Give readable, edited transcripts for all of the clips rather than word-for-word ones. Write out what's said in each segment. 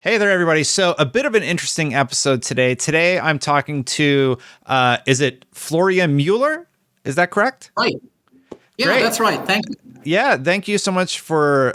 Hey there, everybody. So a bit of an interesting episode today. Today, I'm talking to, is it Florian Mueller? Is that correct? Right. Yeah, Great. that's right. Thank you. Yeah, thank you so much for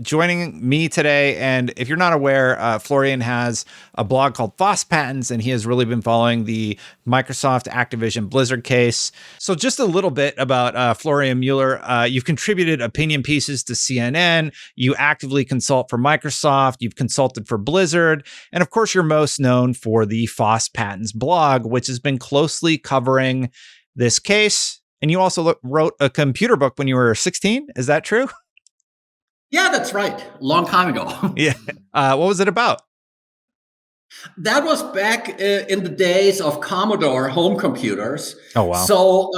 joining me today. And if you're not aware, Florian has a blog called Foss Patents, and he has really been following the Microsoft Activision Blizzard case. So just a little bit about Florian Mueller. You've contributed opinion pieces to CNN. You actively consult for Microsoft. You've consulted for Blizzard. And of course, you're most known for the Foss Patents blog, which has been closely covering this case. And you also wrote a computer book when you were 16. Is that true? Yeah, that's right. Long time ago. Yeah. What was it about? That was back in the days of Commodore home computers. Oh, wow. So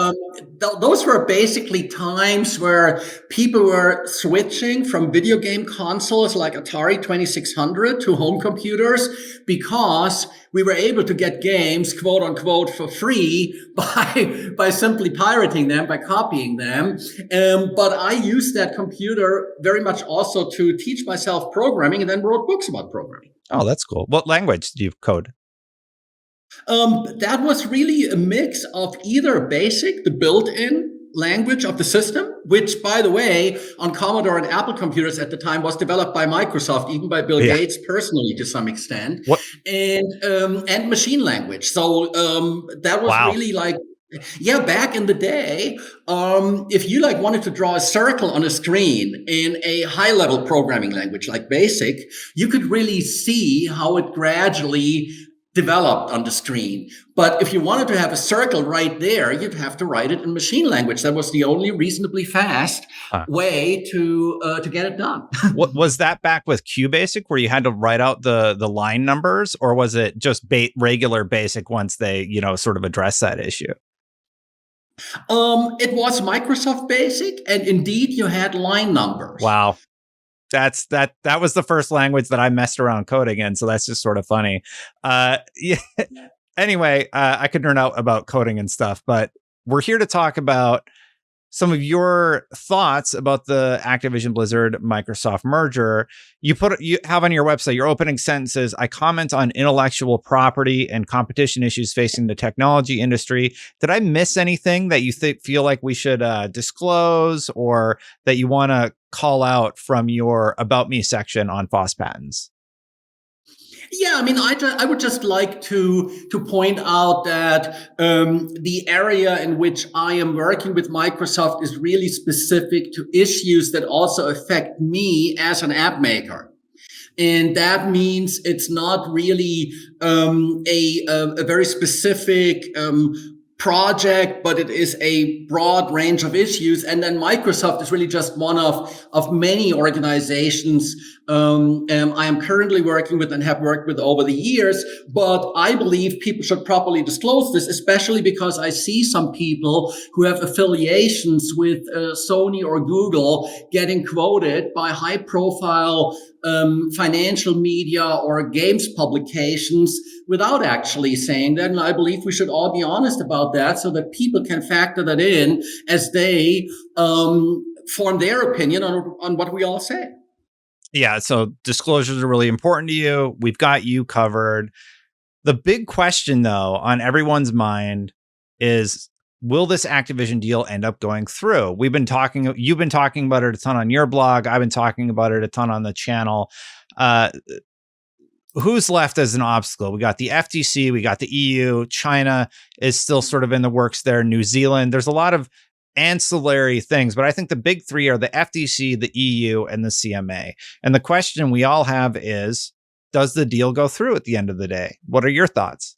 those were basically times where people were switching from video game consoles like Atari 2600 to home computers because we were able to get games, quote unquote, for free by simply pirating them, by copying them. But I used that computer very much also to teach myself programming and then wrote books about programming. Oh, that's cool. What language do you code? That was really a mix of either BASIC, the built-in language of the system, which, by the way, on Commodore and Apple computers at the time was developed by Microsoft, even by Bill Gates personally to some extent, and machine language. So that was really like, yeah, back in the day, if you wanted to draw a circle on a screen in a high-level programming language like BASIC, you could really see how it gradually developed on the screen. But if you wanted to have a circle right there, you'd have to write it in machine language. That was the only reasonably fast way to get it done. What was that back with QBasic, where you had to write out the line numbers, or was it just regular BASIC once they sort of addressed that issue? It was Microsoft Basic, and indeed you had line numbers. Wow. That was the first language that I messed around coding in, so that's just sort of funny. Yeah. Anyway, I could nerd out about coding and stuff, but we're here to talk about some of your thoughts about the Activision Blizzard Microsoft merger. You have on your website, your opening sentences, I comment on intellectual property and competition issues facing the technology industry. Did I miss anything that you feel like we should disclose, or that you want to call out from your About Me section on Foss Patents? Yeah, I mean, I would just like to point out that the area in which I am working with Microsoft is really specific to issues that also affect me as an app maker. And that means it's not really a very specific project, but it is a broad range of issues. And then Microsoft is really just one of many organizations I am currently working with and have worked with over the years. But I believe people should properly disclose this, especially because I see some people who have affiliations with Sony or Google getting quoted by high profile financial media or games publications without actually saying that. And I believe we should all be honest about that so that people can factor that in as they form their opinion on what we all say. Yeah, so disclosures are really important to you. We've got you covered. The big question, though, on everyone's mind is, will this Activision deal end up going through? You've been talking about it a ton on your blog. I've been talking about it a ton on the channel. Who's left as an obstacle? We got the FTC, we got the EU, China is still sort of in the works there, New Zealand. There's a lot of ancillary things, but I think the big three are the FTC, the EU, and the CMA. And the question we all have is, does the deal go through at the end of the day? What are your thoughts?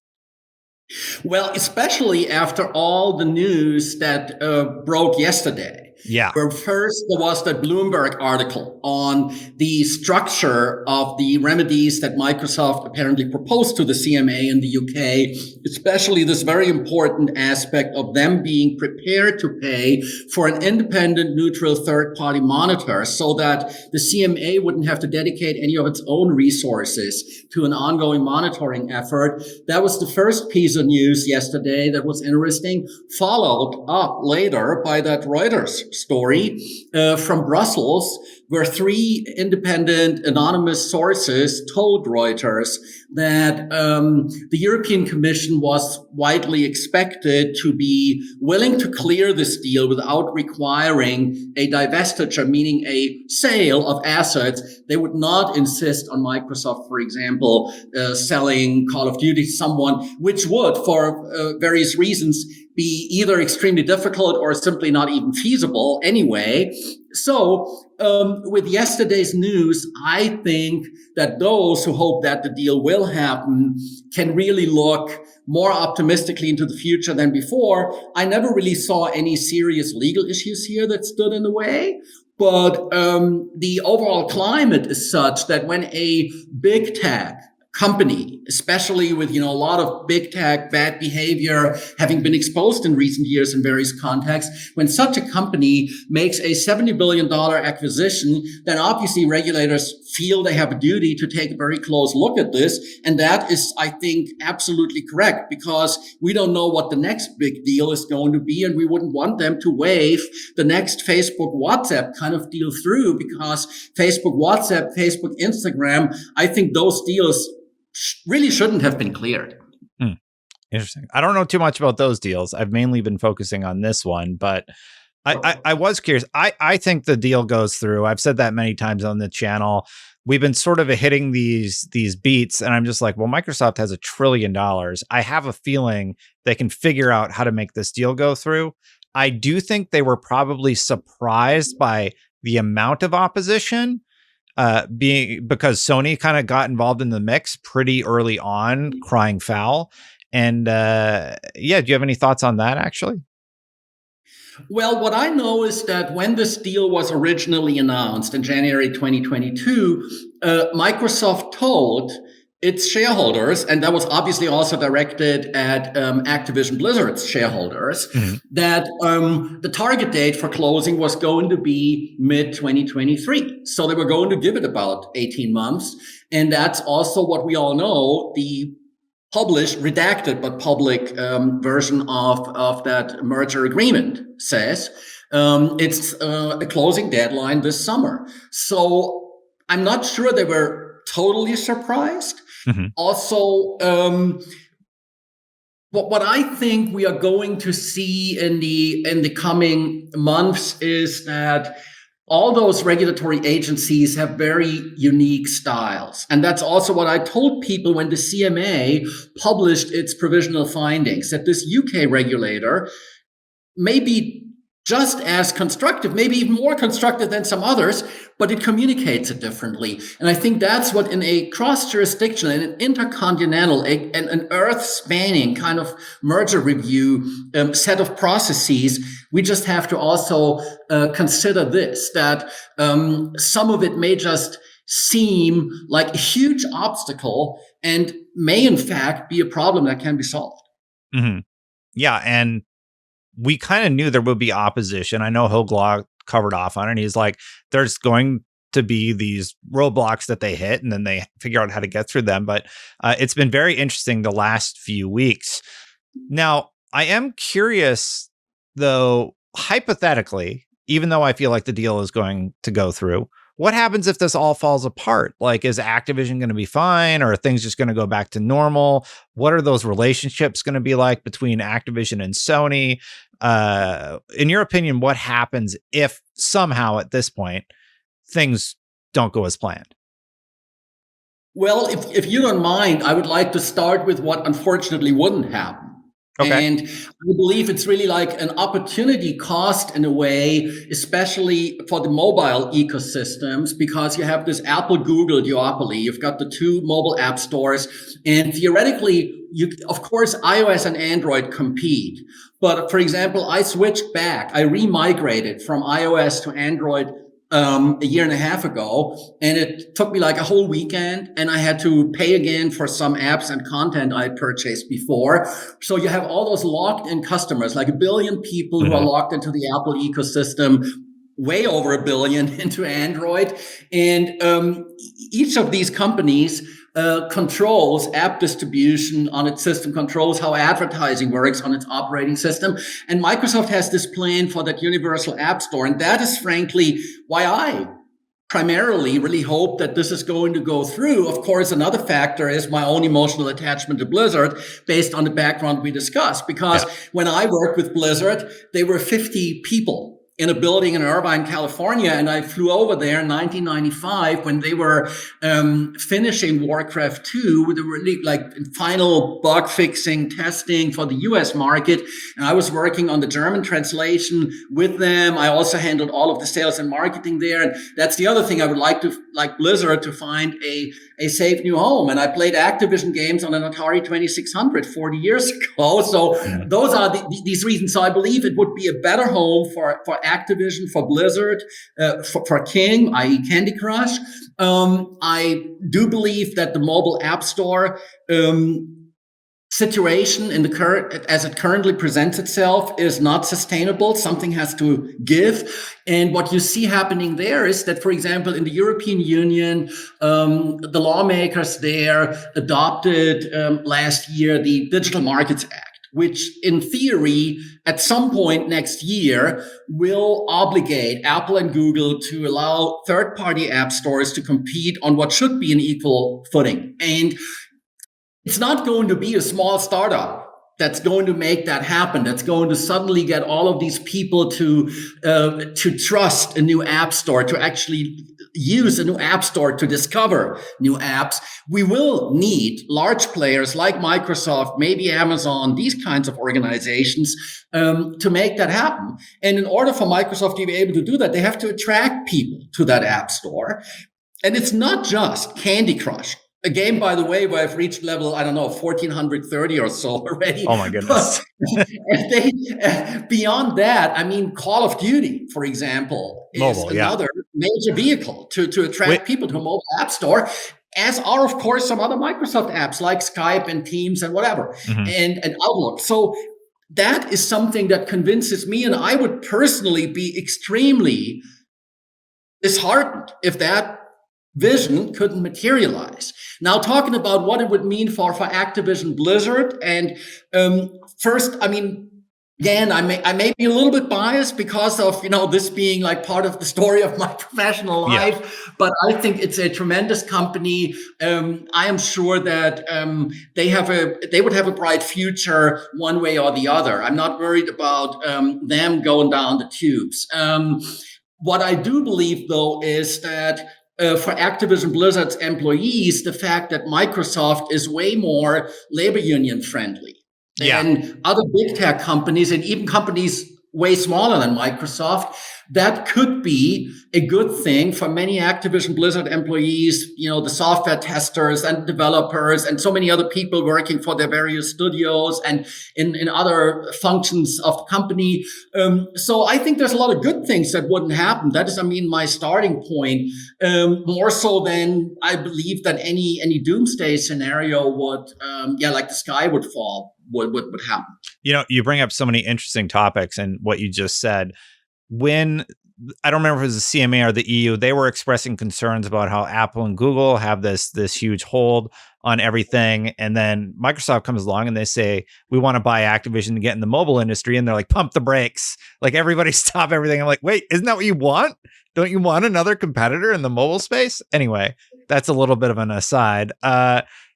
Well, especially after all the news that broke yesterday. Yeah. Where first there was that Bloomberg article on the structure of the remedies that Microsoft apparently proposed to the CMA in the UK, especially this very important aspect of them being prepared to pay for an independent, neutral third-party monitor so that the CMA wouldn't have to dedicate any of its own resources to an ongoing monitoring effort. That was the first piece of news yesterday that was interesting, followed up later by that Reuters story from Brussels where three independent anonymous sources told Reuters that the European Commission was widely expected to be willing to clear this deal without requiring a divestiture, meaning a sale of assets. They would not insist on Microsoft, for example, selling Call of Duty to someone, which would, for various reasons, be either extremely difficult or simply not even feasible anyway. So with yesterday's news, I think that those who hope that the deal will happen can really look more optimistically into the future than before. I never really saw any serious legal issues here that stood in the way. But the overall climate is such that when a big tech company, especially with, a lot of big tech bad behavior having been exposed in recent years in various contexts, when such a company makes a $70 billion acquisition, then obviously regulators feel they have a duty to take a very close look at this. And that is, I think, absolutely correct, because we don't know what the next big deal is going to be. And we wouldn't want them to wave the next Facebook, WhatsApp kind of deal through, because Facebook, WhatsApp, Facebook, Instagram, I think those deals really shouldn't have been cleared. Interesting. I don't know too much about those deals. I've mainly been focusing on this one, but I was curious. I think the deal goes through. I've said that many times on the channel. We've been sort of hitting these beats, and I'm just like, well, Microsoft has $1 trillion. I have a feeling they can figure out how to make this deal go through. I do think they were probably surprised by the amount of opposition. Because Sony kind of got involved in the mix pretty early on, crying foul. And do you have any thoughts on that, actually? Well, what I know is that when this deal was originally announced in January 2022, Microsoft told its shareholders, and that was obviously also directed at Activision Blizzard's shareholders, that the target date for closing was going to be mid-2023. So they were going to give it about 18 months. And that's also what we all know, the published, redacted, but public version of that merger agreement says. It's a closing deadline this summer. So I'm not sure they were totally surprised. Also, what I think we are going to see in the coming months is that all those regulatory agencies have very unique styles. And that's also what I told people when the CMA published its provisional findings, that this UK regulator may be just as constructive, maybe even more constructive than some others, but it communicates it differently. And I think that's what in a cross-jurisdictional and an intercontinental, an earth-spanning kind of merger review set of processes, we just have to also consider this, that some of it may just seem like a huge obstacle and may in fact be a problem that can be solved. Yeah, and we kind of knew there would be opposition. I know Hoglaw covered off on it. And he's like, there's going to be these roadblocks that they hit, and then they figure out how to get through them. But it's been very interesting the last few weeks. Now, I am curious, though, hypothetically, even though I feel like the deal is going to go through, what happens if this all falls apart? Like, is Activision going to be fine, or are things just going to go back to normal? What are those relationships going to be like between Activision and Sony? In your opinion, what happens if somehow at this point things don't go as planned? Well, if you don't mind, I would like to start with what unfortunately wouldn't happen. Okay. And I believe it's really like an opportunity cost in a way, especially for the mobile ecosystems, because you have this Apple Google duopoly. You've got the two mobile app stores, and theoretically, of course, iOS and Android compete. But for example, I switched back. I remigrated from iOS to Android a year and a half ago, and it took me like a whole weekend, and I had to pay again for some apps and content I had purchased before. So you have all those locked in customers, like 1 billion people who are locked into the Apple ecosystem, way over 1 billion into Android. And each of these companies controls app distribution on its system, controls how advertising works on its operating system. And Microsoft has this plan for that universal app store. And that is frankly why I primarily really hope that this is going to go through. Of course, another factor is my own emotional attachment to Blizzard based on the background we discussed. Because when I worked with Blizzard, they were 50 people in a building in Irvine, California. And I flew over there in 1995 when they were finishing Warcraft 2. They were really like in final bug fixing testing for the US market. And I was working on the German translation with them. I also handled all of the sales and marketing there. And that's the other thing I would like Blizzard to find a safe new home. And I played Activision games on an Atari 2600 40 years ago. So those are these reasons. So I believe it would be a better home for Activision, for Blizzard, for King, i.e. Candy Crush. I do believe that the mobile app store situation in the current, as it currently presents itself, is not sustainable. Something has to give. And what you see happening there is that, for example, in the European Union, the lawmakers there adopted last year the Digital Markets Act, which in theory, at some point next year, will obligate Apple and Google to allow third-party app stores to compete on what should be an equal footing. And it's not going to be a small startup that's going to make that happen, that's going to suddenly get all of these people to trust a new app store, to actually use a new app store to discover new apps. We will need large players like Microsoft, maybe Amazon, these kinds of organizations to make that happen. And in order for Microsoft to be able to do that, they have to attract people to that app store. And it's not just Candy Crush. A game, by the way, where I've reached level, 1430 or so already. Oh my goodness. Beyond that, I mean, Call of Duty, for example, is another major vehicle to attract people to a mobile app store, as are, of course, some other Microsoft apps like Skype and Teams and whatever, and Outlook. So that is something that convinces me, and I would personally be extremely disheartened if that vision couldn't materialize. Now, talking about what it would mean for Activision Blizzard, and first, I mean, again, I may be a little bit biased because of this being like part of the story of my professional life, but I think it's a tremendous company. I am sure that they would have a bright future one way or the other. I'm not worried about them going down the tubes. What I do believe, though, is that for Activision Blizzard's employees, the fact that Microsoft is way more labor union friendly than other big tech companies, and even companies way smaller than Microsoft, that could be a good thing for many Activision Blizzard employees, the software testers and developers and so many other people working for their various studios and in other functions of the company. So I think there's a lot of good things that wouldn't happen. That is, my starting point, more so than I believe that any doomsday scenario would, like the sky would fall, would happen. You bring up so many interesting topics, and what you just said, when I don't remember if it was the CMA or the EU, they were expressing concerns about how Apple and Google have this huge hold on everything. And then Microsoft comes along and they say, we want to buy Activision to get in the mobile industry. And they're like, pump the brakes. Like, everybody stop everything. I'm like, wait, isn't that what you want? Don't you want another competitor in the mobile space? Anyway, that's a little bit of an aside.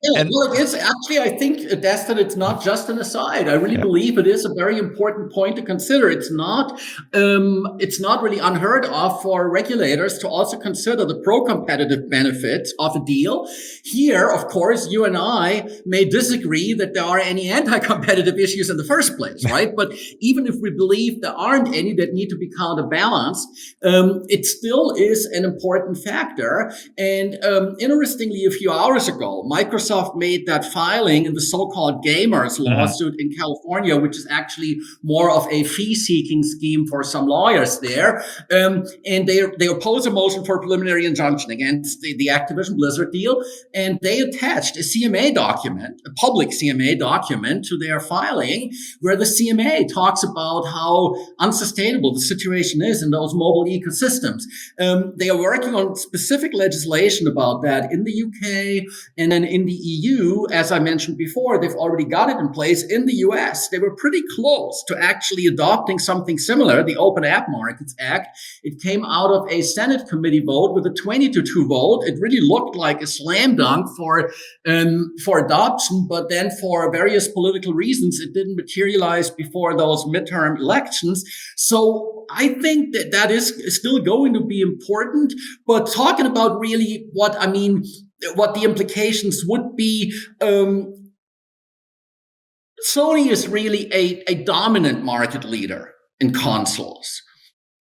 It's actually, I think, Destin, it's not just an aside. I really believe it is a very important point to consider. It's not really unheard of for regulators to also consider the pro-competitive benefits of a deal. Here, of course, you and I may disagree that there are any anti-competitive issues in the first place, right? But even if we believe there aren't any that need to be counterbalanced, it still is an important factor. And interestingly, a few hours ago, Microsoft made that filing in the so-called gamers lawsuit in California, which is actually more of a fee-seeking scheme for some lawyers there. And they oppose a motion for a preliminary injunction against the Activision Blizzard deal. And they attest attached a CMA document, a public CMA document to their filing, where the CMA talks about how unsustainable the situation is in those mobile ecosystems. They are working on specific legislation about that in the UK and then in the EU. As I mentioned before, they've already got it in place. In the US, they were pretty close to actually adopting something similar, the Open App Markets Act. It came out of a Senate committee vote with a 20-2 vote. It really looked like a slam dunk for adoption, but then for various political reasons, it didn't materialize before those midterm elections. So I think that is still going to be important. But talking about really what the implications would be, Sony is really a dominant market leader in consoles.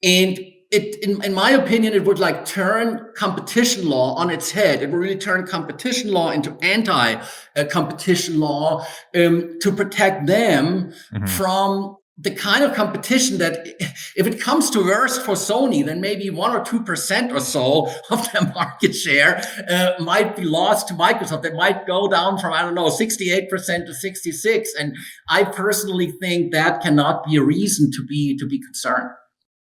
And in my opinion, it would like turn competition law on its head. It would really turn competition law into anti-competition law to protect them from the kind of competition that, if it comes to worst for Sony, then maybe 1 or 2% or so of their market share might be lost to Microsoft. They might go down from, 68% to 66%. And I personally think that cannot be a reason to be concerned.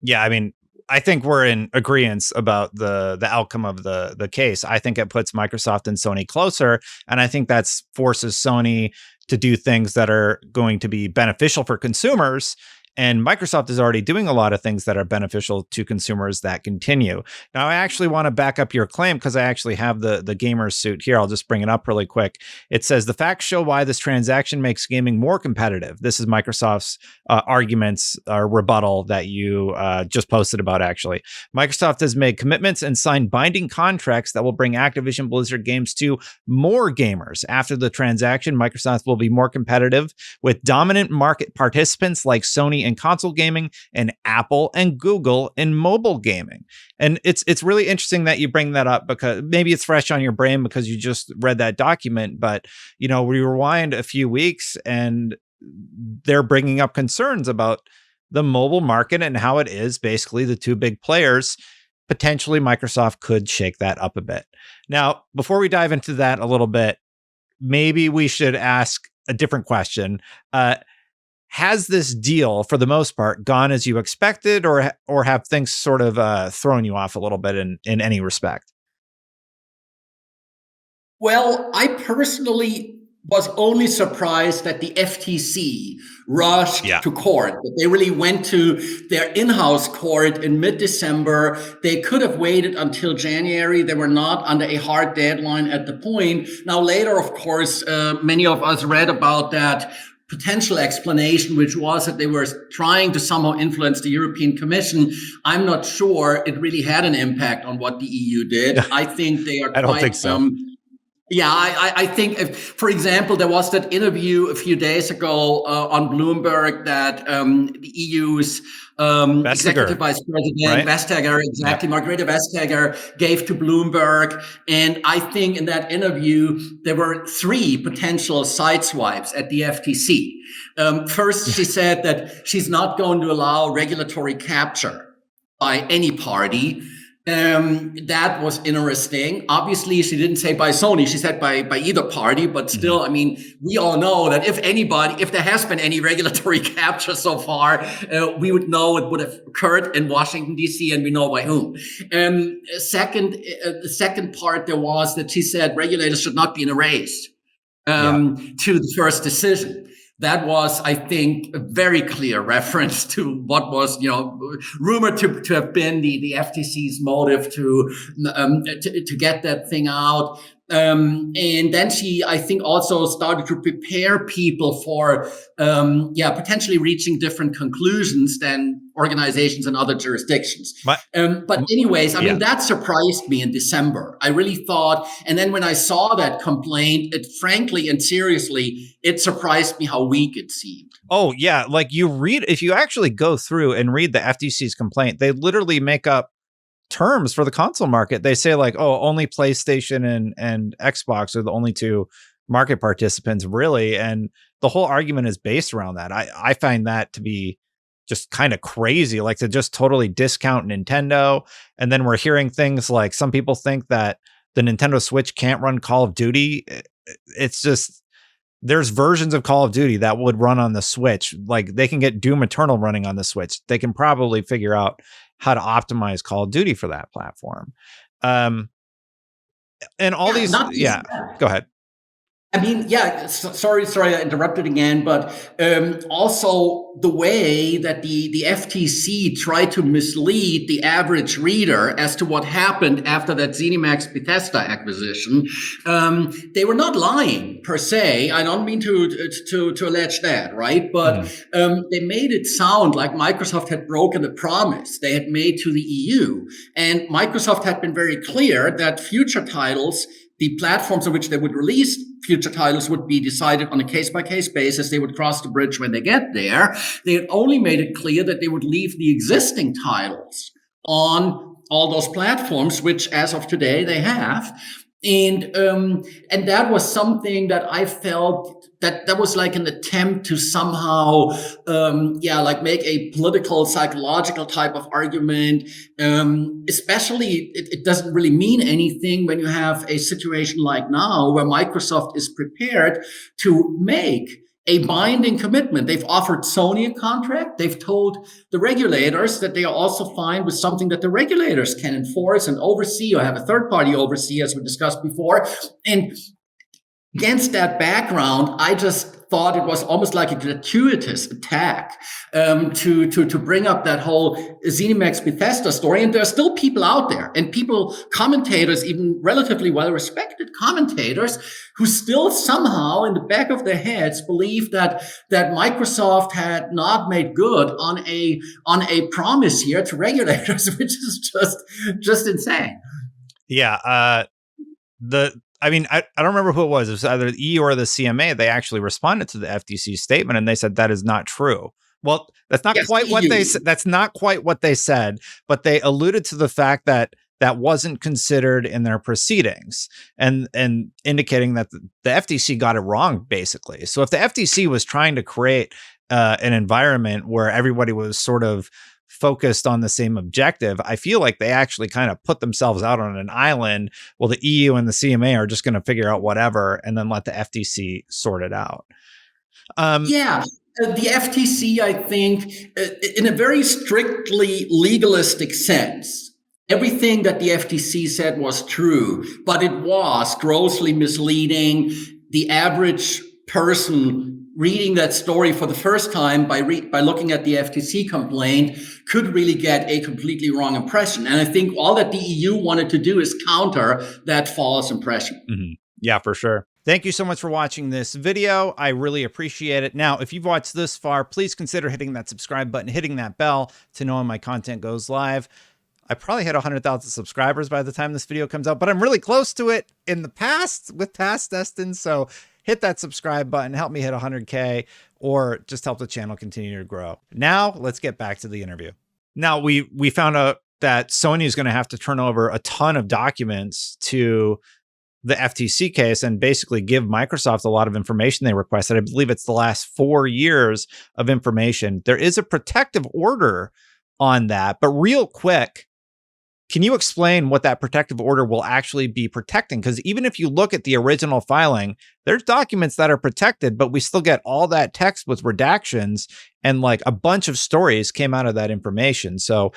Yeah, I mean, I think we're in agreement about the outcome of the case. I think it puts Microsoft and Sony closer, and I think that forces Sony to do things that are going to be beneficial for consumers. And Microsoft is already doing a lot of things that are beneficial to consumers that continue. Now, I actually want to back up your claim because I actually have the gamer's suit here. I'll just bring it up really quick. It says, the facts show why this transaction makes gaming more competitive. This is Microsoft's arguments or rebuttal that you just posted about, actually. Microsoft has made commitments and signed binding contracts that will bring Activision Blizzard games to more gamers. After the transaction, Microsoft will be more competitive with dominant market participants like Sony in console gaming and Apple and Google in mobile gaming. And it's really interesting that you bring that up because maybe it's fresh on your brain because you just read that document. But, we rewind a few weeks and they're bringing up concerns about the mobile market and how it is basically the two big players. Potentially Microsoft could shake that up a bit. Now, before we dive into that a little bit, maybe we should ask a different question. Has this deal, for the most part, gone as you expected, or have things sort of thrown you off a little bit in any respect? Well, I personally was only surprised that the FTC rushed to court. That they really went to their in-house court in mid-December. They could have waited until January. They were not under a hard deadline at the point. Now, later, of course, many of us read about that potential explanation, which was that they were trying to somehow influence the European Commission. I'm not sure it really had an impact on what the EU did. I think they are I don't think so. I think, for example, there was that interview a few days ago on Bloomberg that the EU's executive vice president, Vestager, Margrethe Vestager, gave to Bloomberg. And I think in that interview, there were 3 potential sideswipes at the FTC. First, she said that she's not going to allow regulatory capture by any party. That was interesting. Obviously, she didn't say by Sony. She said by either party, but still, I mean, we all know that if there has been any regulatory capture so far, we would know it would have occurred in Washington, D.C., and we know by whom. The second part there was that she said regulators should not be in a race to the first decision. That was, I think, a very clear reference to what was, rumored to have been the FTC's motive to get that thing out. And then she, I think, also started to prepare people for, potentially reaching different conclusions than organizations in other jurisdictions. But anyways, I mean, that surprised me in December. I really thought, and then when I saw that complaint, it frankly and seriously, it surprised me how weak it seemed. Oh, yeah. Like if you actually go through and read the FTC's complaint, they literally make up terms for the console market. They say like, oh, only PlayStation and Xbox are the only 2 market participants, really. And the whole argument is based around that. I find that to be just kind of crazy, like to just totally discount Nintendo. And then we're hearing things like some people think that the Nintendo Switch can't run Call of Duty it's just, there's versions of Call of Duty that would run on the Switch. Like they can get Doom Eternal running on the Switch. They can probably figure out how to optimize Call of Duty for that platform. And all these, go ahead. I mean, sorry, I interrupted again, but also the way that the FTC tried to mislead the average reader as to what happened after that ZeniMax Bethesda acquisition. They were not lying per se. I don't mean to allege that, right? But they made it sound like Microsoft had broken the promise they had made to the EU, and Microsoft had been very clear that future titles, the platforms on which they would release future titles, would be decided on a case-by-case basis. They would cross the bridge when they get there. They had only made it clear that they would leave the existing titles on all those platforms, which as of today they have. And that was something that I felt that was like an attempt to somehow, like make a political, psychological type of argument. Especially, it doesn't really mean anything when you have a situation like now where Microsoft is prepared to make a binding commitment. They've offered Sony a contract. They've told the regulators that they are also fine with something that the regulators can enforce and oversee, or have a third party oversee, as we discussed before. And against that background, I just thought it was almost like a gratuitous attack to bring up that whole ZeniMax Bethesda story. And there are still people out there, and commentators, even relatively well-respected commentators, who still somehow in the back of their heads believe that Microsoft had not made good on a promise here to regulators, which is just insane. Yeah. I don't remember who it was. It was either the EU or the CMA. They actually responded to the FTC statement and they said that is not true. Well, that's not quite what they said. That's not quite what they said, but they alluded to the fact that that wasn't considered in their proceedings, and indicating that the FTC got it wrong, basically. So if the FTC was trying to create an environment where everybody was sort of focused on the same objective, I feel like they actually kind of put themselves out on an island. Well, the EU and the CMA are just going to figure out whatever and then let the FTC sort it out. The FTC, I think, in a very strictly legalistic sense, everything that the FTC said was true, but it was grossly misleading. The average person reading that story for the first time by looking at the FTC complaint could really get a completely wrong impression. And I think all that the EU wanted to do is counter that false impression. Mm-hmm. Yeah, for sure. Thank you so much for watching this video. I really appreciate it. Now, if you've watched this far, please consider hitting that subscribe button, hitting that bell to know when my content goes live. I probably hit 100,000 subscribers by the time this video comes out, but I'm really close to it in the past with past Destin. So hit that subscribe button, help me hit 100K, or just help the channel continue to grow. Now, let's get back to the interview. Now, we found out that Sony is going to have to turn over a ton of documents to the FTC case and basically give Microsoft a lot of information they requested. I believe it's the last 4 years of information. There is a protective order on that, but real quick, can you explain what that protective order will actually be protecting? Because even if you look at the original filing, there's documents that are protected, but we still get all that text with redactions, and like a bunch of stories came out of that information. So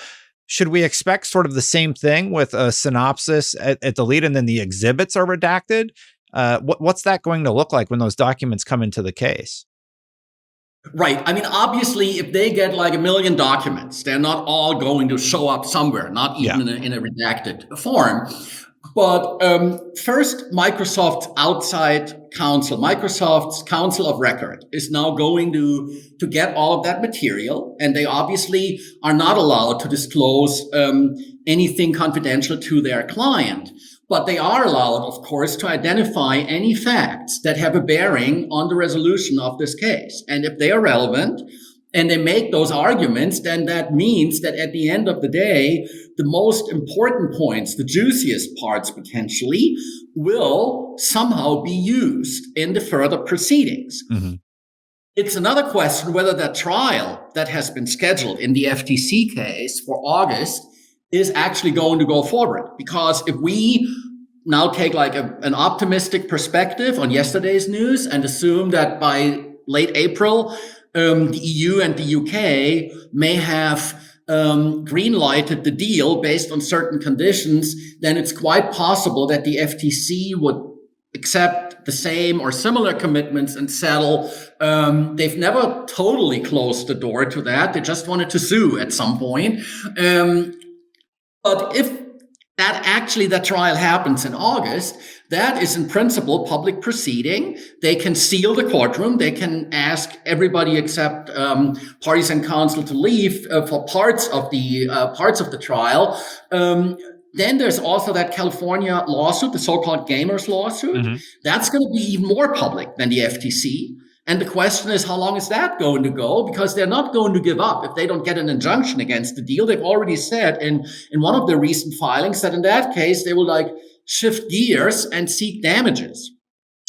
should we expect sort of the same thing with a synopsis at the lead and then the exhibits are redacted? What's that going to look like when those documents come into the case? Right. I mean, obviously, if they get like 1 million documents, they're not all going to show up somewhere, not even in a redacted form. But first, Microsoft's outside counsel, Microsoft's counsel of record, is now going to get all of that material. And they obviously are not allowed to disclose anything confidential to their client. But they are allowed, of course, to identify any facts that have a bearing on the resolution of this case. And if they are relevant and they make those arguments, then that means that at the end of the day, the most important points, the juiciest parts potentially, will somehow be used in the further proceedings. Mm-hmm. It's another question whether that trial that has been scheduled in the FTC case for August is actually going to go forward. Because if we now take like an optimistic perspective on yesterday's news and assume that by late April, the EU and the UK may have green-lighted the deal based on certain conditions, then it's quite possible that the FTC would accept the same or similar commitments and settle. They've never totally closed the door to that. They just wanted to sue at some point. But if that trial happens in August, that is in principle public proceeding. They can seal the courtroom. They can ask everybody except parties and counsel to leave for parts of the trial. Then there's also that California lawsuit, the so-called gamers lawsuit. Mm-hmm. That's going to be even more public than the FTC. And the question is, how long is that going to go? Because they're not going to give up if they don't get an injunction against the deal. They've already said in one of their recent filings that in that case, they will like shift gears and seek damages.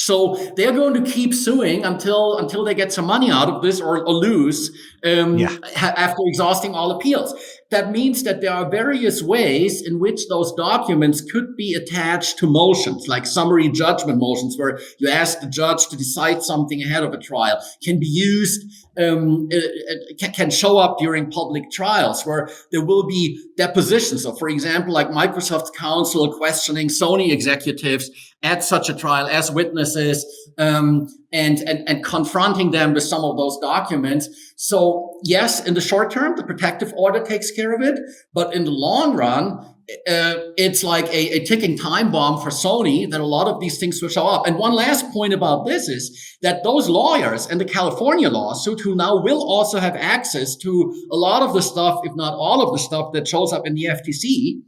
So they're going to keep suing until they get some money out of this or lose after exhausting all appeals. That means that there are various ways in which those documents could be attached to motions, like summary judgment motions, where you ask the judge to decide something ahead of a trial, can be used, can show up during public trials where there will be depositions. So, for example, like Microsoft's counsel questioning Sony executives at such a trial as witnesses, and confronting them with some of those documents. So yes, in the short term, the protective order takes care of it. But in the long run, it's like a ticking time bomb for Sony that a lot of these things will show up. And one last point about this is that those lawyers in the California lawsuit who now will also have access to a lot of the stuff, if not all of the stuff that shows up in the FTC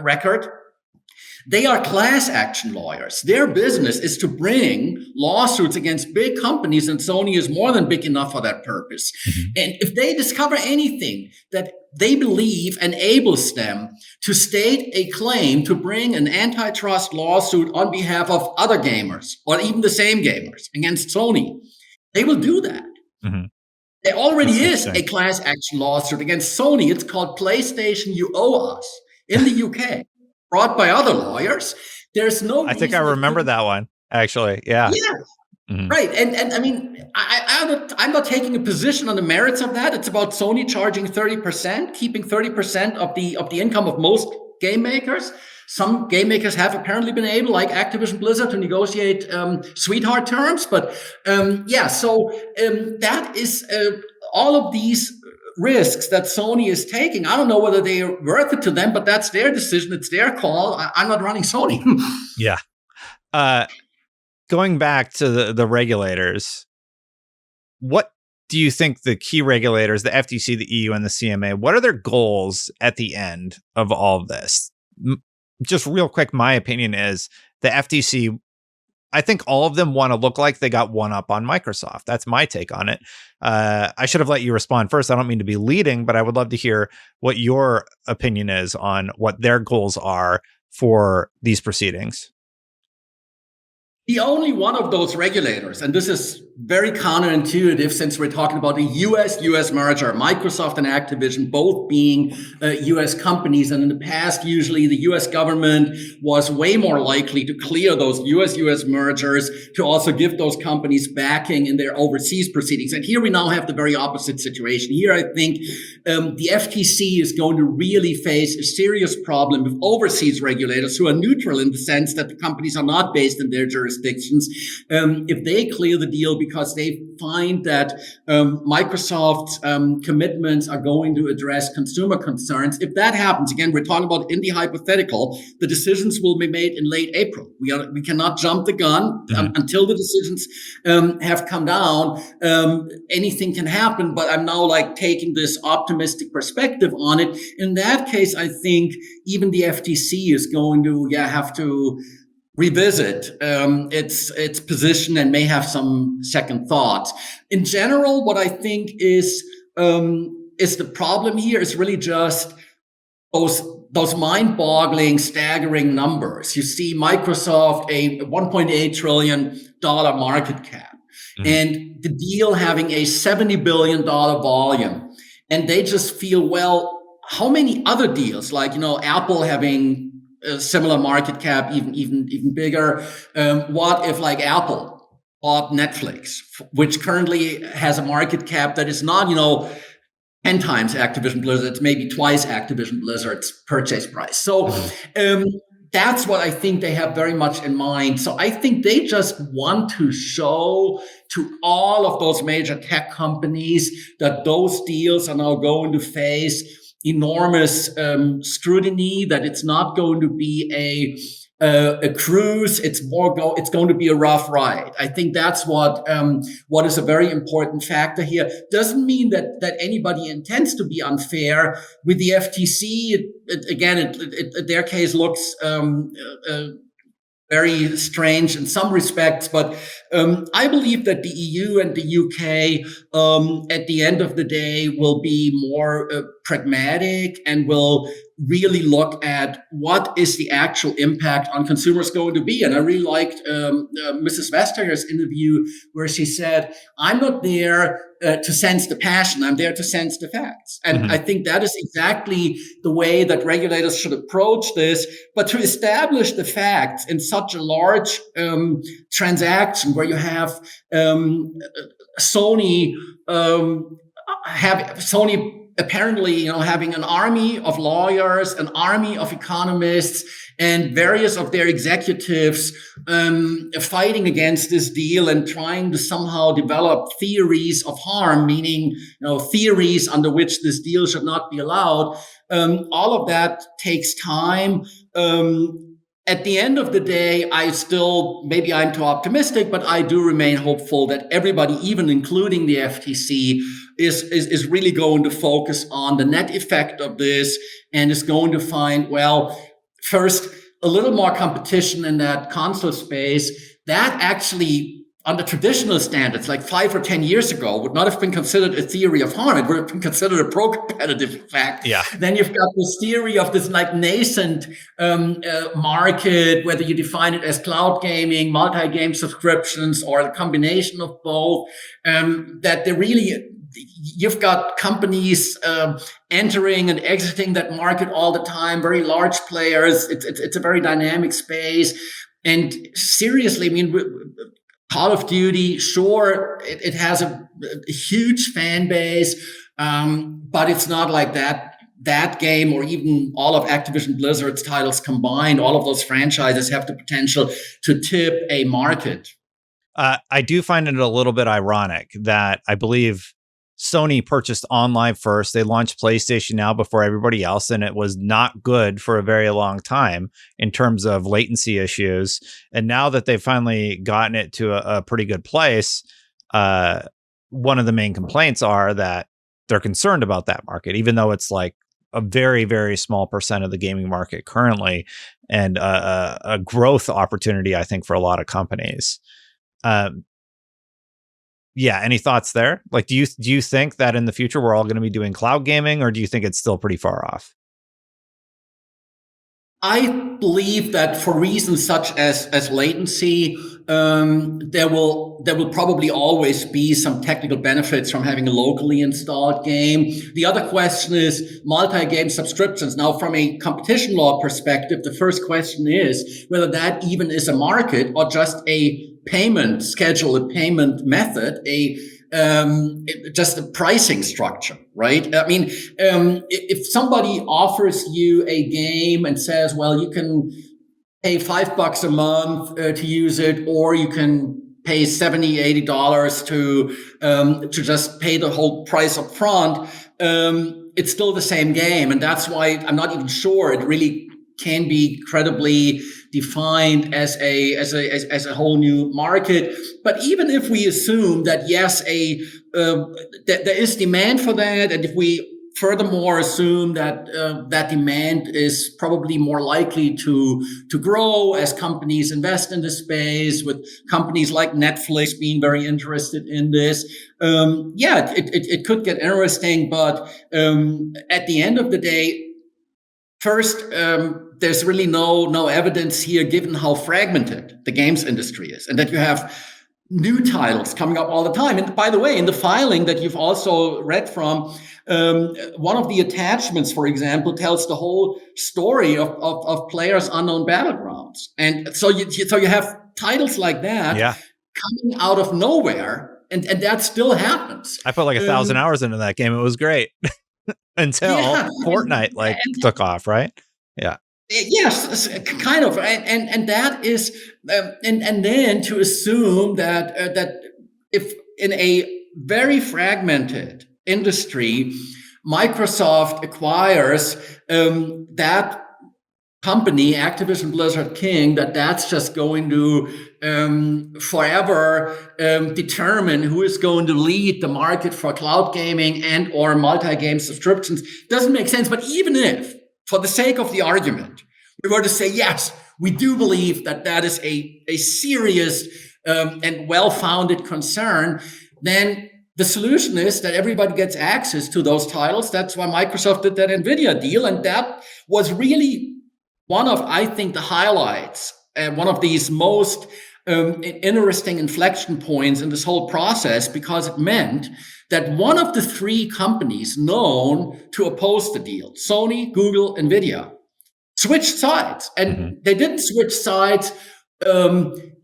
record, they are class action lawyers. Their business is to bring lawsuits against big companies, and Sony is more than big enough for that purpose. Mm-hmm. And if they discover anything that they believe enables them to state a claim to bring an antitrust lawsuit on behalf of other gamers, or even the same gamers, against Sony, they will do that. Mm-hmm. There already is a class action lawsuit against Sony. It's called PlayStation You Owe Us in the UK. Brought by other lawyers. There's no. I think I remember that one actually. Yeah. Yeah. Mm-hmm. Right. And I mean, I'm not taking a position on the merits of that. It's about Sony charging 30%, keeping 30% of the income of most game makers. Some game makers have apparently been able, like Activision Blizzard, to negotiate sweetheart terms. But so that is all of these risks that Sony is taking. I don't know whether they are worth it to them, but that's their decision. It's their call. I'm not running Sony. Yeah. Going back to the regulators, what do you think the key regulators, the FTC, the EU, and the CMA, what are their goals at the end of all of this? Just real quick, my opinion is the FTC, I think all of them want to look like they got one up on Microsoft. That's my take on it. I should have let you respond first. I don't mean to be leading, but I would love to hear what your opinion is on what their goals are for these proceedings. The only one of those regulators, and this is very counterintuitive since we're talking about a US merger, Microsoft and Activision both being US companies. And in the past, usually the US government was way more likely to clear those US mergers, to also give those companies backing in their overseas proceedings. And here we now have the very opposite situation. Here, I think the FTC is going to really face a serious problem with overseas regulators who are neutral in the sense that the companies are not based in their jurisdictions. If they clear the deal because they find that Microsoft's commitments are going to address consumer concerns. If that happens, again, we're talking about in the hypothetical, the decisions will be made in late April. We cannot jump the gun until the decisions have come down. Anything can happen, but I'm now like taking this optimistic perspective on it. In that case, I think even the FTC is going to have to revisit its position and may have some second thoughts. In general, what I think is the problem here is really just those mind-boggling, staggering numbers. You see Microsoft, a $1.8 trillion market cap, and the deal having a $70 billion volume. And they just feel, well, how many other deals, like, Apple having a similar market cap, even bigger. What if like Apple bought Netflix, which currently has a market cap that is not, 10 times Activision Blizzard's, maybe twice Activision Blizzard's purchase price. So that's what I think they have very much in mind. So I think they just want to show to all of those major tech companies that those deals are now going to face enormous scrutiny, that it's not going to be a cruise. It's going to be a rough ride. I think that's what is a very important factor here. Doesn't mean that anybody intends to be unfair with the FTC. Their case looks very strange in some respects, but I believe that the EU and the UK, at the end of the day, will be more pragmatic and will really look at what is the actual impact on consumers going to be. And I really liked Mrs. Vestager's interview where she said, I'm not there to sense the passion. I'm there to sense the facts. And I think that is exactly the way that regulators should approach this. But to establish the facts in such a large transaction where you have Sony apparently, having an army of lawyers, an army of economists, and various of their executives fighting against this deal and trying to somehow develop theories of harm, meaning theories under which this deal should not be allowed. All of that takes time. At the end of the day, maybe I'm too optimistic, but I do remain hopeful that everybody, even including the FTC, is really going to focus on the net effect of this and is going to find, well, first, a little more competition in that console space that actually, under traditional standards, like 5 or 10 years ago, would not have been considered a theory of harm. It would have been considered a pro-competitive fact. Yeah. Then you've got this theory of this like nascent market, whether you define it as cloud gaming, multi-game subscriptions, or a combination of both, that they really... You've got companies entering and exiting that market all the time, very large players. It's a very dynamic space. And seriously, I mean, Call of Duty, sure, it has a huge fan base, but it's not like that game or even all of Activision Blizzard's titles combined. All of those franchises have the potential to tip a market. I do find it a little bit ironic that I believe Sony purchased online first. They launched PlayStation Now before everybody else, and it was not good for a very long time in terms of latency issues. And now that they've finally gotten it to a pretty good place, one of the main complaints are that they're concerned about that market, even though it's like a very, very small percent of the gaming market currently, and a growth opportunity, I think, for a lot of companies. Yeah. Any thoughts there? Like, do you think that in the future we're all going to be doing cloud gaming, or do you think it's still pretty far off? I believe that for reasons such as latency, there will probably always be some technical benefits from having a locally installed game. The other question is multi-game subscriptions. Now, from a competition law perspective, the first question is whether that even is a market or just a payment schedule, a payment method, just a pricing structure, right? I mean, if somebody offers you a game and says, well, you can pay $5 a month to use it, or you can pay $70, $80 to just pay the whole price up front, it's still the same game. And that's why I'm not even sure it really can be credibly defined as a whole new market. But even if we assume that yes, that there is demand for that, and if we furthermore assume that that demand is probably more likely to grow as companies invest in the space, with companies like Netflix being very interested in this, it could get interesting. But at the end of the day, first, there's really no evidence here, given how fragmented the games industry is, and that you have new titles coming up all the time. And by the way, in the filing that you've also read from, one of the attachments, for example, tells the whole story of Players Unknown Battlegrounds. And so you have titles like that coming out of nowhere, and that still happens. I put like 1,000 hours into that game. It was great until Fortnite took off, right? Yeah. Yes, kind of, and that is, and then to assume that if in a very fragmented industry, Microsoft acquires that company, Activision Blizzard King, that's just going to forever determine who is going to lead the market for cloud gaming and or multi-game subscriptions doesn't make sense. But even if, for the sake of the argument, we were to say, yes, we do believe that is a serious and well-founded concern, then the solution is that everybody gets access to those titles. That's why Microsoft did that Nvidia deal. And that was really one of, I think, the highlights and one of these most interesting inflection points in this whole process, because it meant that one of the three companies known to oppose the deal, Sony, Google, Nvidia, switched sides. And they didn't switch sides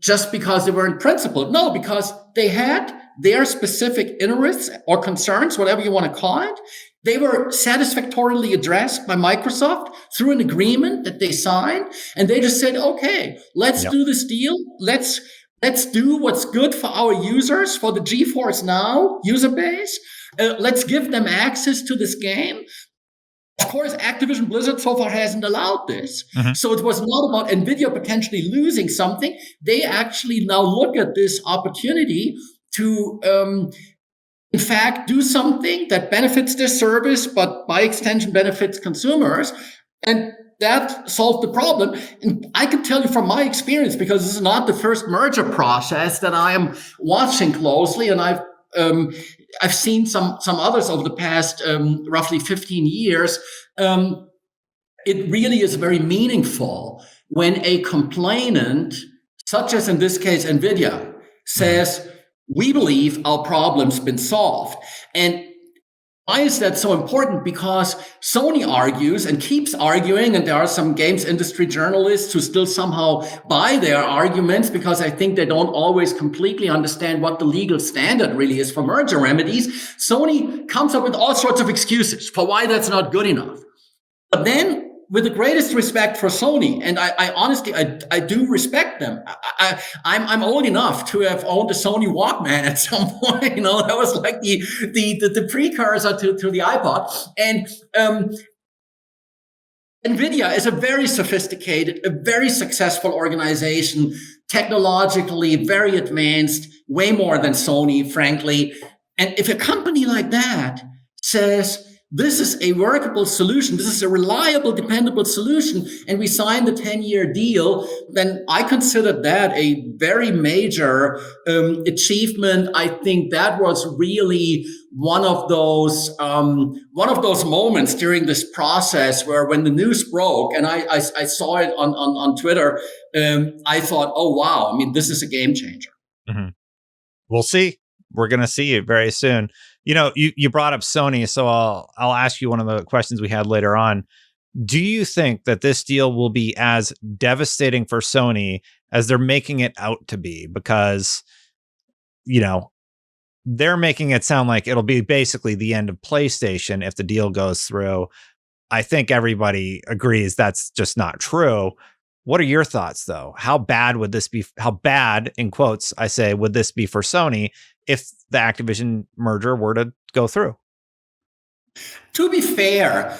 just because they were in principle. No, because they had their specific interests or concerns, whatever you want to call it. They were satisfactorily addressed by Microsoft through an agreement that they signed. And they just said, okay, let's do this deal. Let's do what's good for our users, for the GeForce Now user base. Let's give them access to this game. Of course, Activision Blizzard so far hasn't allowed this. So it was not about NVIDIA potentially losing something. They actually now look at this opportunity to, in fact, do something that benefits their service, but by extension benefits consumers. And that solved the problem. And I can tell you from my experience, because this is not the first merger process that I am watching closely, and I've seen some others over the past roughly 15 years. It really is very meaningful when a complainant, such as in this case NVIDIA, says, we believe our problem's been solved. And why is that so important? Because Sony argues and keeps arguing, and there are some games industry journalists who still somehow buy their arguments because I think they don't always completely understand what the legal standard really is for merger remedies. Sony comes up with all sorts of excuses for why that's not good enough. But then, with the greatest respect for Sony, and I honestly do respect them. I'm old enough to have owned a Sony Walkman at some point. You know, that was like the precursor to the iPod. And NVIDIA is a very sophisticated, a very successful organization, technologically very advanced, way more than Sony, frankly. And if a company like that says, this is a workable solution, this is a reliable, dependable solution, and we signed the 10-year deal, then I consider that a very major achievement. I think that was really one of those moments during this process where, when the news broke, and I saw it on Twitter, I thought, oh wow, I mean, this is a game changer. We'll see. We're going to see it very soon. You know, you brought up Sony, so I'll ask you one of the questions we had later on. Do you think that this deal will be as devastating for Sony as they're making it out to be? Because, you know, they're making it sound like it'll be basically the end of PlayStation if the deal goes through. I think everybody agrees that's just not true. What are your thoughts, though? How bad would this be? How bad, in quotes, I say, would this be for Sony if the Activision merger were to go through? To be fair,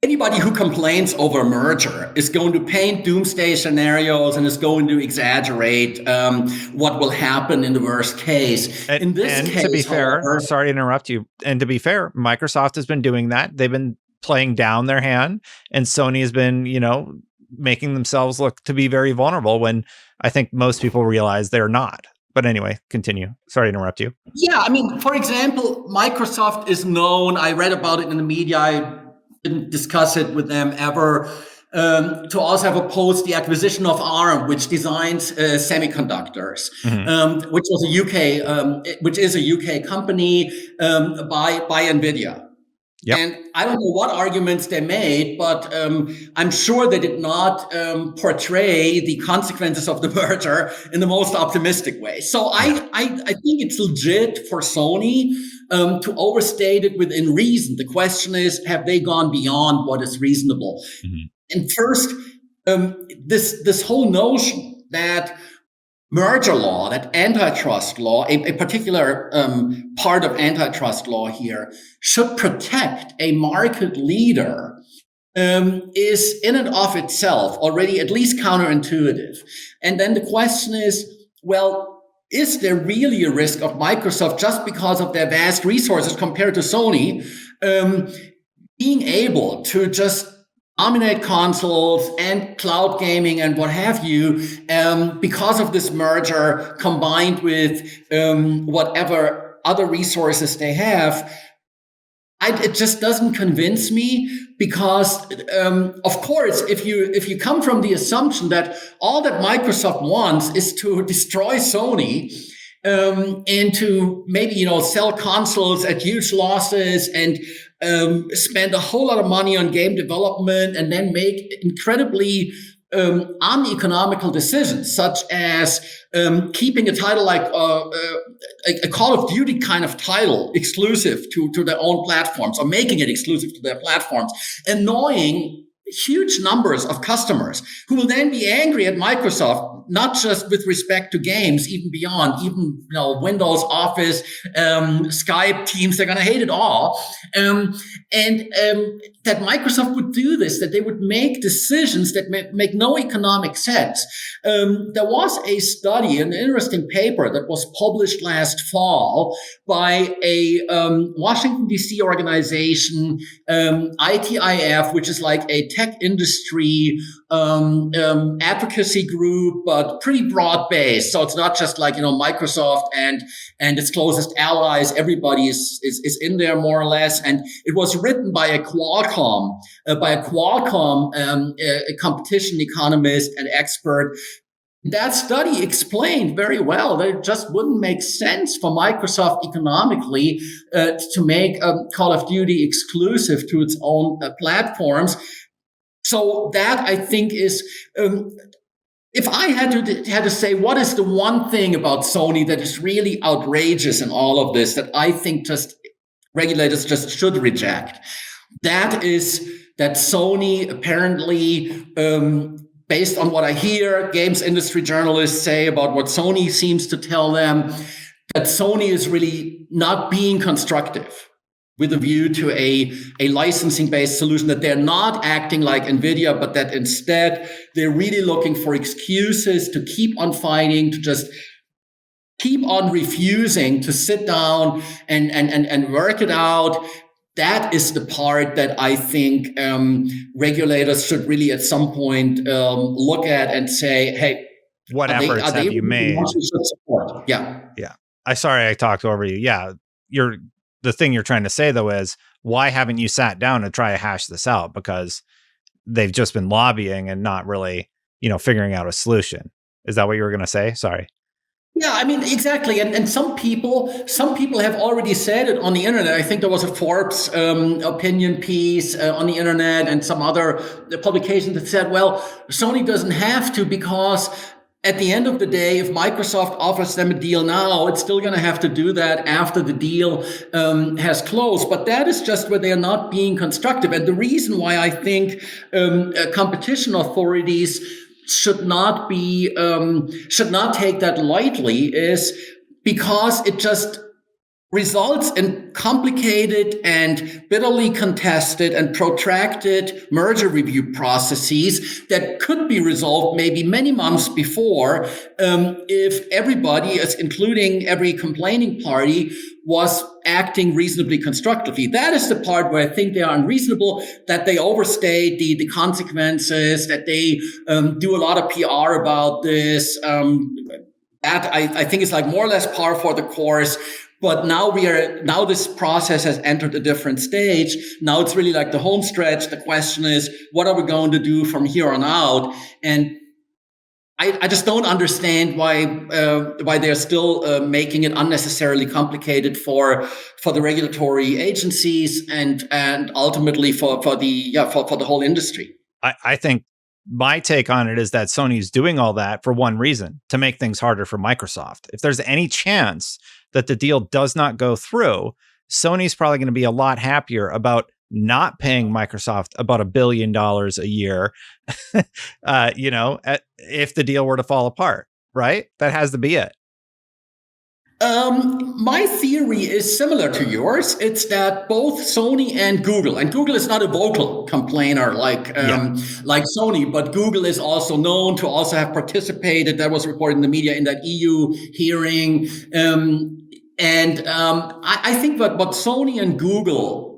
anybody who complains over a merger is going to paint doomsday scenarios and is going to exaggerate what will happen in the worst case. In this case, to be fair, sorry to interrupt you. And to be fair, Microsoft has been doing that. They've been playing down their hand, and Sony has been, you know, making themselves look to be very vulnerable when I think most people realize they're not. But anyway, continue. Sorry to interrupt you. Yeah, I mean, for example, Microsoft is known, I read about it in the media, I didn't discuss it with them ever, to also have opposed the acquisition of ARM, which designs semiconductors, which was which is a UK company by Nvidia. Yep. And I don't know what arguments they made, but I'm sure they did not portray the consequences of the merger in the most optimistic way. So I think it's legit for Sony to overstate it within reason. The question is, have they gone beyond what is reasonable? And first, this whole notion that merger law, that antitrust law, a particular part of antitrust law here, should protect a market leader is in and of itself already at least counterintuitive. And then the question is, well, is there really a risk of Microsoft, just because of their vast resources compared to Sony, being able to just dominate consoles and cloud gaming and what have you, because of this merger combined with whatever other resources they have? It just doesn't convince me, because of course, if you come from the assumption that all that Microsoft wants is to destroy Sony, and to maybe sell consoles at huge losses and spend a whole lot of money on game development, and then make incredibly uneconomical decisions, such as keeping a title like a Call of Duty kind of title exclusive to their own platforms, or making it exclusive to their platforms, annoying huge numbers of customers who will then be angry at Microsoft, not just with respect to games, even beyond, even Windows, Office, Skype, Teams. They're going to hate it all. And that Microsoft would do this, that they would make decisions that make no economic sense. There was a study, an interesting paper that was published last fall by a Washington, D.C. organization, ITIF, which is like a tech industry advocacy group, but pretty broad based. So it's not just like Microsoft and its closest allies. Everybody is in there more or less. And it was written by a Qualcomm a competition economist and expert. That study explained very well that it just wouldn't make sense for Microsoft economically to make Call of Duty exclusive to its own platforms. So that, I think, is if I had to say what is the one thing about Sony that is really outrageous in all of this, that I think just regulators just should reject, that is that Sony apparently, based on what I hear games industry journalists say about what Sony seems to tell them, that Sony is really not being constructive with a view to a licensing-based solution, that they're not acting like Nvidia, but that instead they're really looking for excuses to keep on fighting, to just keep on refusing to sit down and work it out. That is the part that I think regulators should really at some point look at and say, hey, what efforts have you made? Yeah. Sorry I talked over you. Yeah. The thing you're trying to say, though, is why haven't you sat down to try to hash this out? Because they've just been lobbying and not really, figuring out a solution. Is that what you were going to say? Sorry. Yeah, I mean, exactly. And some people have already said it on the internet. I think there was a Forbes opinion piece on the internet and some other publications that said, well, Sony doesn't have to, because at the end of the day, if Microsoft offers them a deal now, it's still going to have to do that after the deal has closed. But that is just where they are not being constructive. And the reason why I think competition authorities should not take that lightly is because it just results in complicated and bitterly contested and protracted merger review processes that could be resolved maybe many months before if everybody, including every complaining party, was acting reasonably constructively. That is the part where I think they are unreasonable, that they overstate the consequences, that they do a lot of PR about this. That I think is like more or less par for the course. But now this process has entered a different stage. Now it's really like the home stretch. The question is, what are we going to do from here on out? And I just don't understand why they're still making it unnecessarily complicated for the regulatory agencies and ultimately for the whole industry. I think my take on it is that Sony's doing all that for one reason, to make things harder for Microsoft. If there's any chance that the deal does not go through, Sony's probably going to be a lot happier about not paying Microsoft about $1 billion a year, if the deal were to fall apart, right? That has to be it. My theory is similar to yours. It's that both Sony and Google is not a vocal complainer like Sony, but Google is also known to also have participated. That was reported in the media in that EU hearing. I think what Sony and Google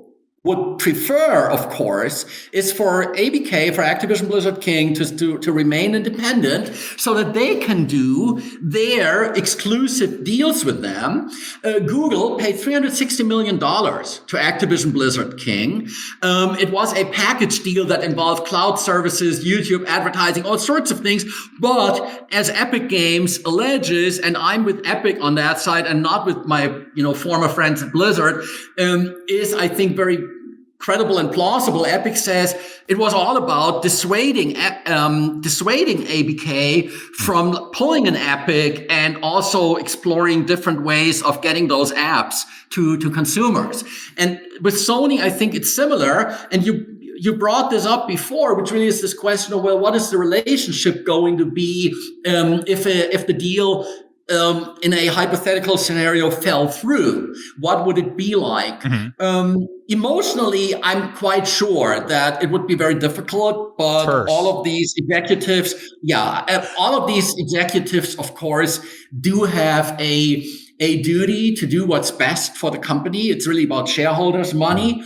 would prefer, of course, is for ABK, for Activision Blizzard King, to remain independent so that they can do their exclusive deals with them. Google paid $360 million to Activision Blizzard King. It was a package deal that involved cloud services, YouTube advertising, all sorts of things. But as Epic Games alleges, and I'm with Epic on that side and not with my former friends at Blizzard, is, I think, very credible and plausible. Epic says it was all about dissuading ABK from pulling an Epic and also exploring different ways of getting those apps to consumers. And with Sony, I think it's similar. And you brought this up before, which really is this question of, well, what is the relationship going to be if the deal in a hypothetical scenario fell through? What would it be like? Mm-hmm. Emotionally, I'm quite sure that it would be very difficult, but all of these executives, of course, do have a duty to do what's best for the company. It's really about shareholders' money.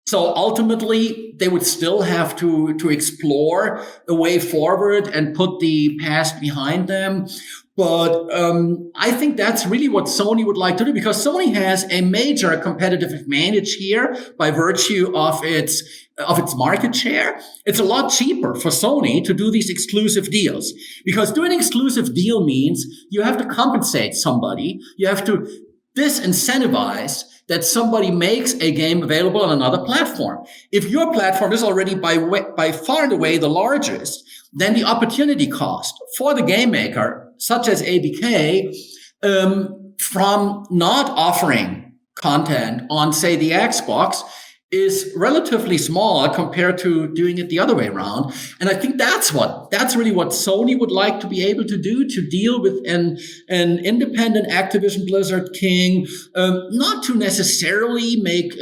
So ultimately, they would still have to explore a way forward and put the past behind them. But I think that's really what Sony would like to do, because Sony has a major competitive advantage here by virtue of its market share. It's a lot cheaper for Sony to do these exclusive deals, because doing an exclusive deal means you have to compensate somebody. You have to disincentivize that somebody makes a game available on another platform. If your platform is already by far and away the largest, then the opportunity cost for the game maker, such as ABK, from not offering content on, say, the Xbox, is relatively small compared to doing it the other way around. And I think that's really what Sony would like to be able to do, to deal with an independent Activision Blizzard King, not to necessarily make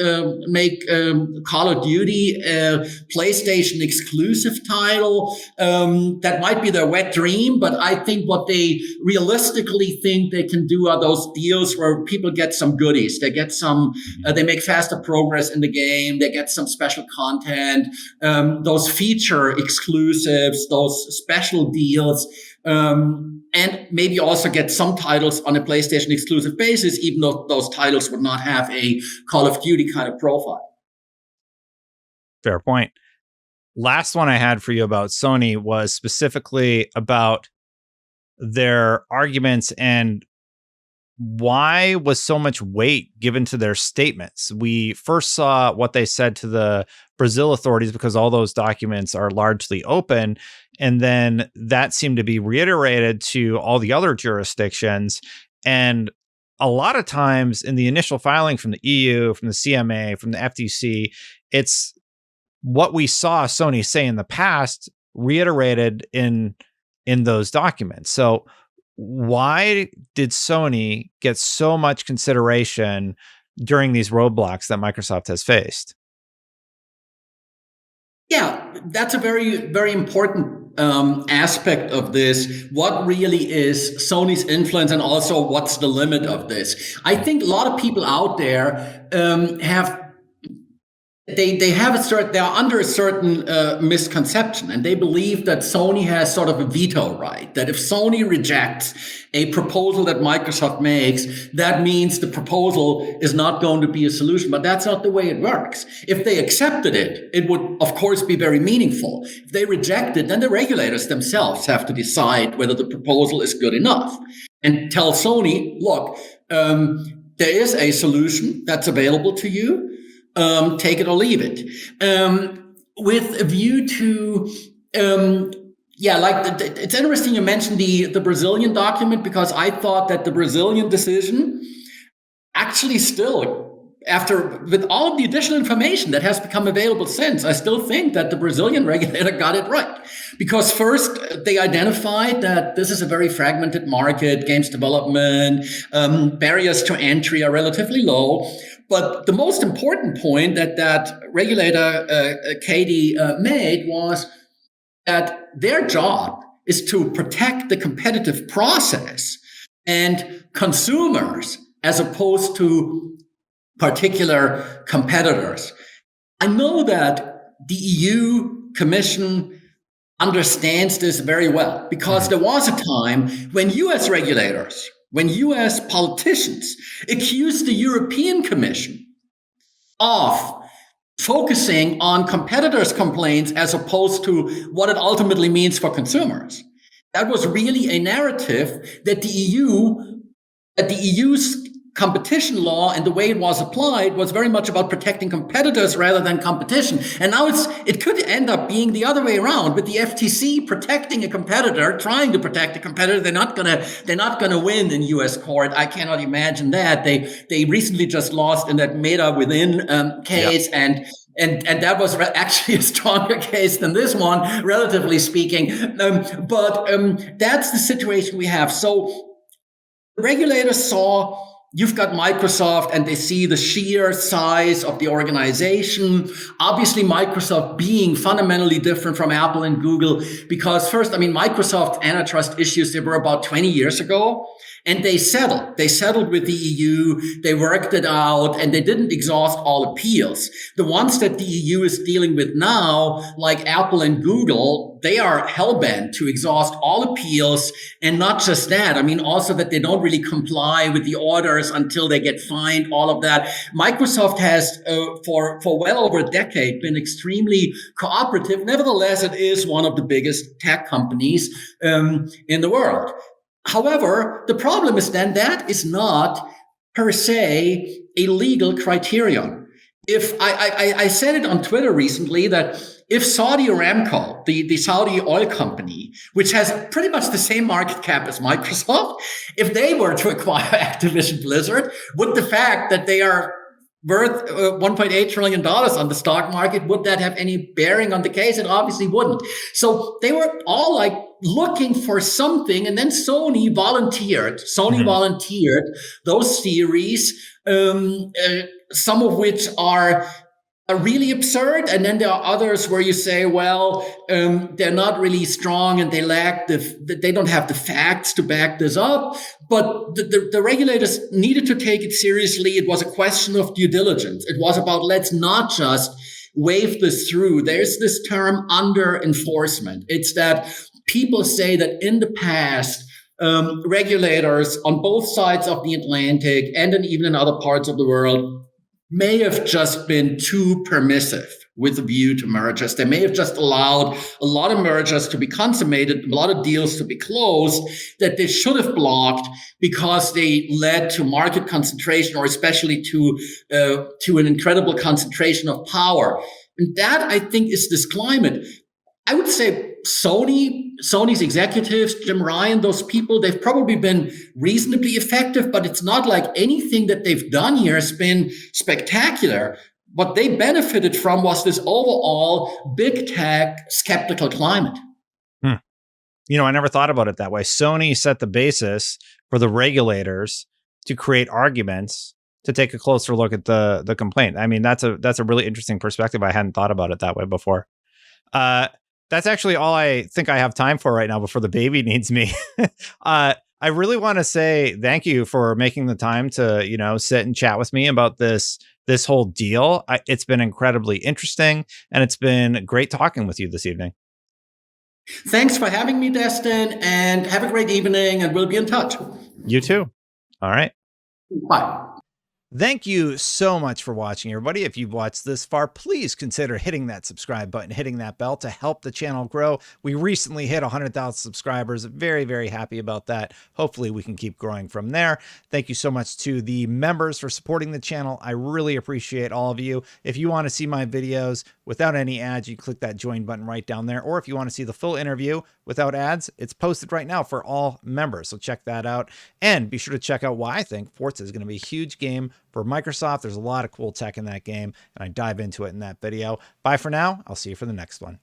Call of Duty a PlayStation exclusive title. That might be their wet dream, but I think what they realistically think they can do are those deals where people get some goodies. They get some, they make faster progress in the game. They get some special content, those feature exclusives, those special deals, and maybe also get some titles on a PlayStation exclusive basis, even though those titles would not have a Call of Duty kind of profile. Fair point. Last one I had for you about Sony was specifically about their arguments and why was so much weight given to their statements. We first saw what they said to the Brazil authorities, because all those documents are largely open. And then that seemed to be reiterated to all the other jurisdictions. And a lot of times in the initial filing from the EU, from the CMA, from the FTC, it's what we saw Sony say in the past reiterated in those documents. So why did Sony get so much consideration during these roadblocks that Microsoft has faced? Yeah, that's a very, very important aspect of this. What really is Sony's influence, and also what's the limit of this? I think a lot of people out there have they're under a certain misconception, and they believe that Sony has sort of a veto right, that if Sony rejects a proposal that Microsoft makes, that means the proposal is not going to be a solution. But that's not the way it works. If they accepted it, it would of course be very meaningful. If they reject it, then the regulators themselves have to decide whether the proposal is good enough and tell Sony, look, there is a solution that's available to you. Take it or leave it. With a view to, it's interesting you mentioned the Brazilian document, because I thought that the Brazilian decision actually still, with all of the additional information that has become available since, I still think that the Brazilian regulator got it right. Because first, they identified that this is a very fragmented market, games development, barriers to entry are relatively low. But the most important point that regulator Katie made was that their job is to protect the competitive process and consumers as opposed to particular competitors. I know that the EU Commission understands this very well, because there was a time when US regulators, when US politicians accused the European Commission of focusing on competitors' complaints as opposed to what it ultimately means for consumers. That was really a narrative that the EU's competition law and the way it was applied was very much about protecting competitors rather than competition. And now it could end up being the other way around, with the FTC protecting a competitor, trying to protect a competitor. They're not gonna win in U.S. court. I cannot imagine that. They recently just lost in that Meta Within case, and that was actually a stronger case than this one, relatively speaking. But that's the situation we have. So the regulators saw, you've got Microsoft, and they see the sheer size of the organization. Obviously, Microsoft being fundamentally different from Apple and Google, because first, Microsoft antitrust issues, they were about 20 years ago, and they settled. They settled with the EU, they worked it out, and they didn't exhaust all appeals. The ones that the EU is dealing with now, like Apple and Google, they are hell-bent to exhaust all appeals, and not just that. Also that they don't really comply with the orders until they get fined, all of that. Microsoft has, for well over a decade, been extremely cooperative. Nevertheless, it is one of the biggest tech companies in the world. However, the problem is then that is not per se a legal criterion. If I said it on Twitter recently that if Saudi Aramco, the Saudi oil company, which has pretty much the same market cap as Microsoft, if they were to acquire Activision Blizzard, would the fact that they are worth $1.8 trillion on the stock market, would that have any bearing on the case? It obviously wouldn't. So they were all like looking for something, and then Sony volunteered those theories, some of which are really absurd, and then there are others where you say, well, they're not really strong and they don't have the facts to back this up. But the regulators needed to take it seriously. It was a question of due diligence. It was about, let's not just wave this through. There's this term under enforcement. It's that people say that in the past, regulators on both sides of the Atlantic and even in other parts of the world may have just been too permissive with a view to mergers. They may have just allowed a lot of mergers to be consummated, a lot of deals to be closed that they should have blocked because they led to market concentration, or especially to an incredible concentration of power. And that, I think, is this climate. I would say Sony's executives, Jim Ryan, those people, they've probably been reasonably effective, but it's not like anything that they've done here has been spectacular. What they benefited from was this overall big tech skeptical climate. I never thought about it that way. Sony set the basis for the regulators to create arguments to take a closer look at the complaint. That's a really interesting perspective. I hadn't thought about it that way before. That's actually all I think I have time for right now before the baby needs me. I really want to say thank you for making the time to, sit and chat with me about this whole deal. It's been incredibly interesting, and it's been great talking with you this evening. Thanks for having me, Destin, and have a great evening, and we'll be in touch. You too. All right. Bye. Thank you so much for watching, everybody. If you've watched this far, please consider hitting that subscribe button, hitting that bell to help the channel grow. We recently hit 100,000 subscribers. Very, very happy about that. Hopefully we can keep growing from there. Thank you so much to the members for supporting the channel. I really appreciate all of you. If you want to see my videos without any ads, you click that join button right down there. Or if you want to see the full interview without ads, it's posted right now for all members. So check that out. And be sure to check out why I think Forza is going to be a huge game for Microsoft. There's a lot of cool tech in that game, and I dive into it in that video. Bye for now. I'll see you for the next one.